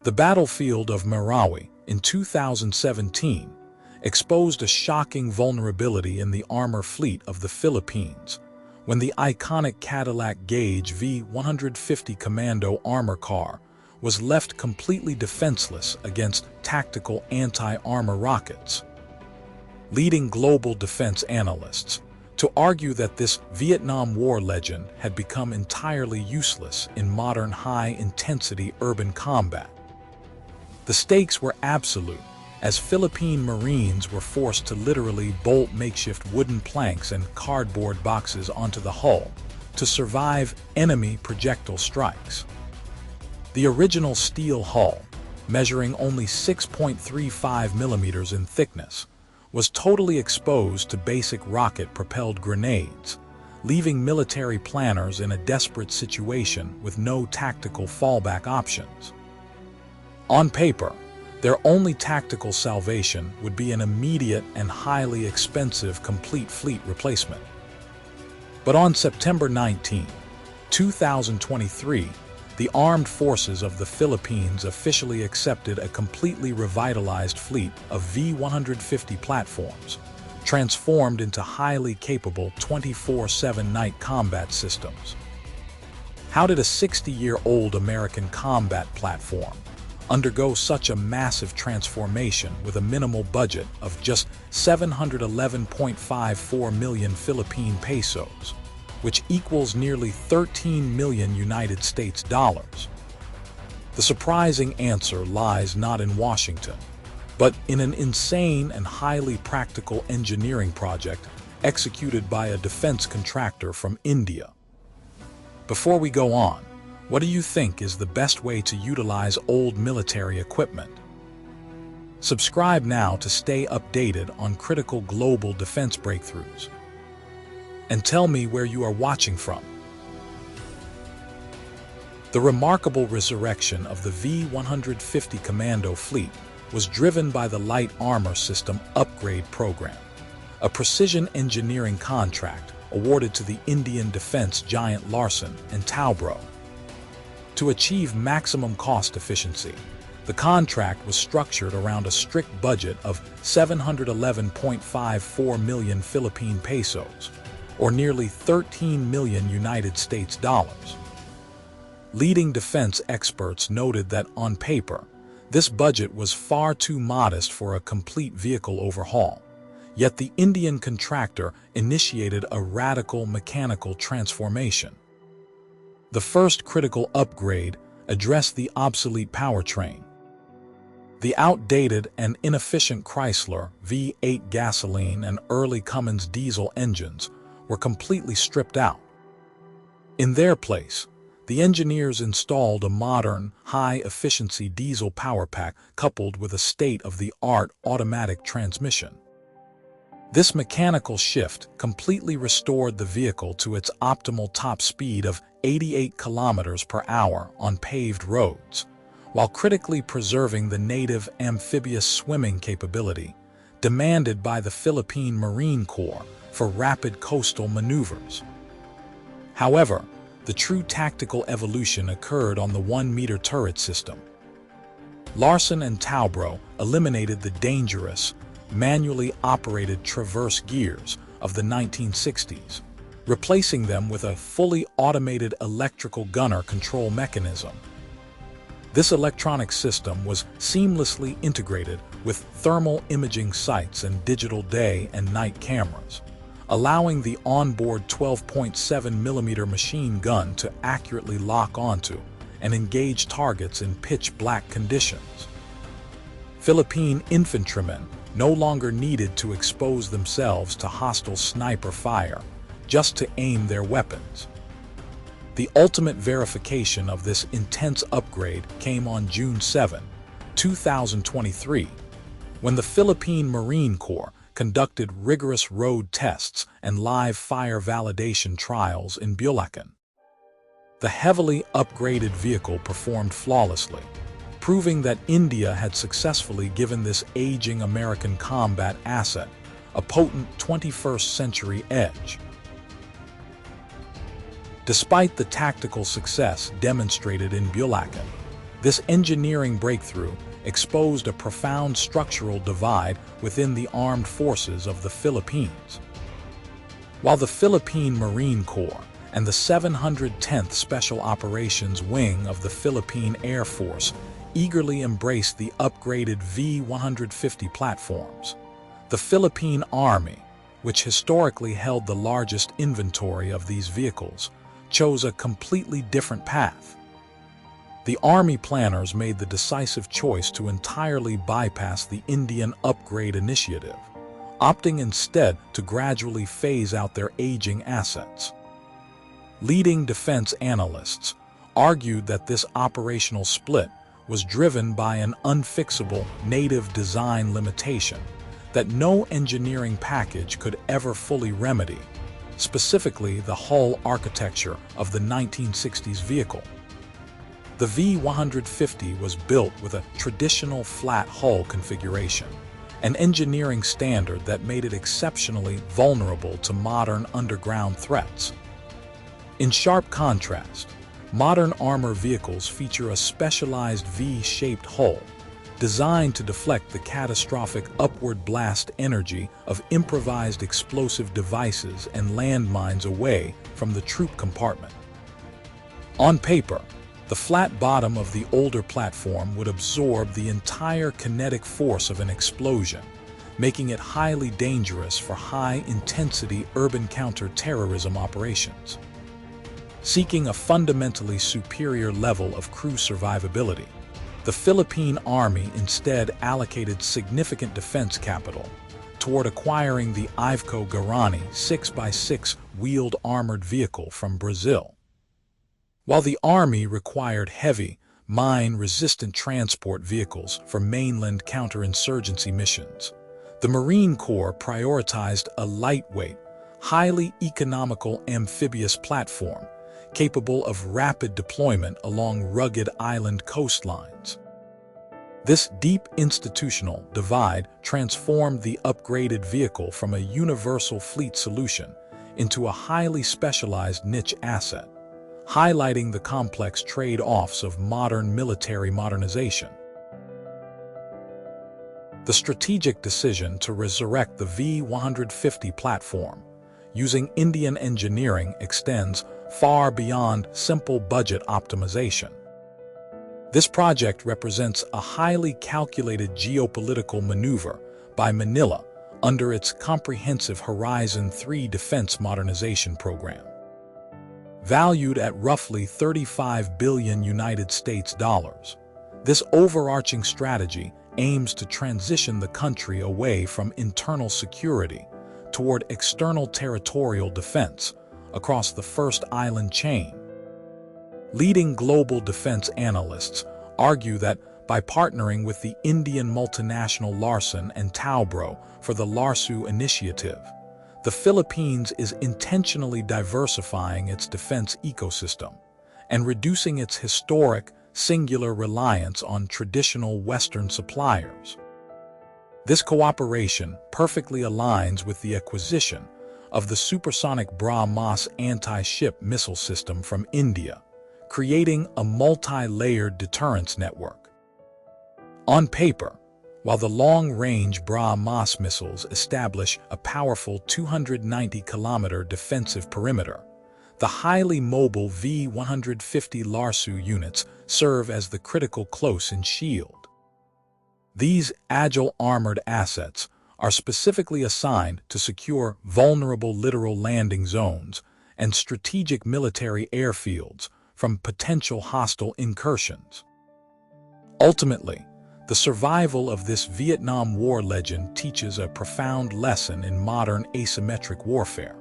The battlefield of Marawi in 2017 exposed a shocking vulnerability in the armor fleet of the Philippines when the iconic Cadillac Gage V150 Commando armor car was left completely defenseless against tactical anti-armor rockets, leading global defense analysts to argue that this Vietnam War legend had become entirely useless in modern high-intensity urban combat. The stakes were absolute, as Philippine Marines were forced to literally bolt makeshift wooden planks and cardboard boxes onto the hull to survive enemy projectile strikes. The original steel hull, measuring only 6.35 millimeters in thickness, was totally exposed to basic rocket-propelled grenades, leaving military planners in a desperate situation with no tactical fallback options. On paper, their only tactical salvation would be an immediate and highly expensive complete fleet replacement. But on September 19, 2023, the armed forces of the Philippines officially accepted a completely revitalized fleet of V-150 platforms, transformed into highly capable 24/7 night combat systems. How did a 60-year-old American combat platform undergo such a massive transformation with a minimal budget of just 711.54 million Philippine pesos, which equals nearly 13 million United States dollars? The surprising answer lies not in Washington, but in an insane and highly practical engineering project executed by a defense contractor from India. Before we go on, what do you think is the best way to utilize old military equipment? Subscribe now to stay updated on critical global defense breakthroughs. And tell me where you are watching from. The remarkable resurrection of the V-150 Commando fleet was driven by the Light Armor System Upgrade Program, a precision engineering contract awarded to the Indian defense giant Larsen and Toubro. To achieve maximum cost efficiency, the contract was structured around a strict budget of 711.54 million Philippine pesos, or nearly 13 million United States dollars. Leading defense experts noted that on paper, this budget was far too modest for a complete vehicle overhaul, yet the Indian contractor initiated a radical mechanical transformation. The first critical upgrade addressed the obsolete powertrain. The outdated and inefficient Chrysler V8 gasoline and early Cummins diesel engines were completely stripped out. In their place, the engineers installed a modern, high-efficiency diesel powerpack coupled with a state-of-the-art automatic transmission. This mechanical shift completely restored the vehicle to its optimal top speed of 88 kilometers per hour on paved roads, while critically preserving the native amphibious swimming capability demanded by the Philippine Marine Corps for rapid coastal maneuvers. However, the true tactical evolution occurred on the 1-meter turret system. Larsen and Toubro eliminated the dangerous, manually operated traverse gears of the 1960s, replacing them with a fully automated electrical gunner control mechanism. This electronic system was seamlessly integrated with thermal imaging sights and digital day and night cameras, allowing the onboard 12.7mm machine gun to accurately lock onto and engage targets in pitch-black conditions. Philippine infantrymen no longer needed to expose themselves to hostile sniper fire just to aim their weapons. The ultimate verification of this intense upgrade came on June 7, 2023, when the Philippine Marine Corps conducted rigorous road tests and live fire validation trials in Bulacan. The heavily upgraded vehicle performed flawlessly, proving that India had successfully given this aging American combat asset a potent 21st century edge. Despite the tactical success demonstrated in Bulacan, This engineering breakthrough exposed a profound structural divide within the armed forces of the Philippines. While the Philippine Marine Corps and the 710th Special Operations Wing of the Philippine Air Force eagerly embraced the upgraded V-150 platforms, the Philippine Army, which historically held the largest inventory of these vehicles, chose a completely different path. The Army planners made the decisive choice to entirely bypass the Indian Upgrade Initiative, opting instead to gradually phase out their aging assets. Leading defense analysts argued that this operational split was driven by an unfixable native design limitation that no engineering package could ever fully remedy, specifically the hull architecture of the 1960s vehicle. The V-150 was built with a traditional flat hull configuration, an engineering standard that made it exceptionally vulnerable to modern underground threats. In sharp contrast, modern armor vehicles feature a specialized V-shaped hull designed to deflect the catastrophic upward blast energy of improvised explosive devices and landmines away from the troop compartment. On paper, the flat bottom of the older platform would absorb the entire kinetic force of an explosion, making it highly dangerous for high-intensity urban counter-terrorism operations. Seeking a fundamentally superior level of crew survivability, the Philippine Army instead allocated significant defense capital toward acquiring the Iveco Guarani 6x6 wheeled armored vehicle from Brazil. While the Army required heavy, mine-resistant transport vehicles for mainland counterinsurgency missions, the Marine Corps prioritized a lightweight, highly economical amphibious platform capable of rapid deployment along rugged island coastlines. This deep institutional divide transformed the upgraded vehicle from a universal fleet solution into a highly specialized niche asset, highlighting the complex trade-offs of modern military modernization. The strategic decision to resurrect the V-150 platform using Indian engineering extends far beyond simple budget optimization. This project represents a highly calculated geopolitical maneuver by Manila under its comprehensive Horizon 3 defense modernization program. Valued at roughly $35 billion United States dollars, this overarching strategy aims to transition the country away from internal security toward external territorial defense across the first island chain. Leading global defense analysts argue that by partnering with the Indian multinational Larsen and Toubro for the Larsu initiative, the Philippines is intentionally diversifying its defense ecosystem and reducing its historic, singular reliance on traditional Western suppliers. This cooperation perfectly aligns with the acquisition of the supersonic BrahMos anti-ship missile system from India, creating a multi-layered deterrence network. On paper, while the long-range BrahMos missiles establish a powerful 290-kilometer defensive perimeter, the highly mobile V-150 Larsu units serve as the critical close-in shield. These agile armored assets are specifically assigned to secure vulnerable littoral landing zones and strategic military airfields from potential hostile incursions. Ultimately, the survival of this Vietnam War legend teaches a profound lesson in modern asymmetric warfare.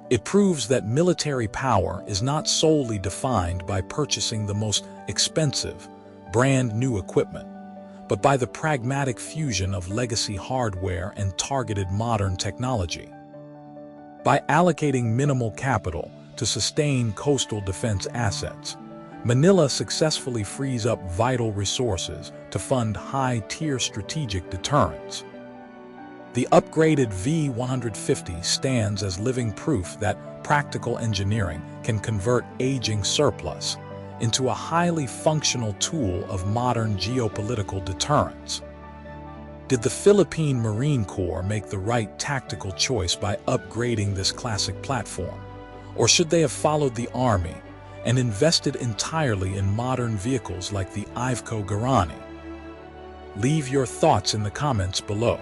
It proves that military power is not solely defined by purchasing the most expensive, brand-new equipment, but by the pragmatic fusion of legacy hardware and targeted modern technology. By allocating minimal capital to sustain coastal defense assets, Manila successfully frees up vital resources to fund high-tier strategic deterrence. The upgraded V-150 stands as living proof that practical engineering can convert aging surplus into a highly functional tool of modern geopolitical deterrence. Did the Philippine Marine Corps make the right tactical choice by upgrading this classic platform? Or should they have followed the Army and invested entirely in modern vehicles like the Iveco Guarani? Leave your thoughts in the comments below.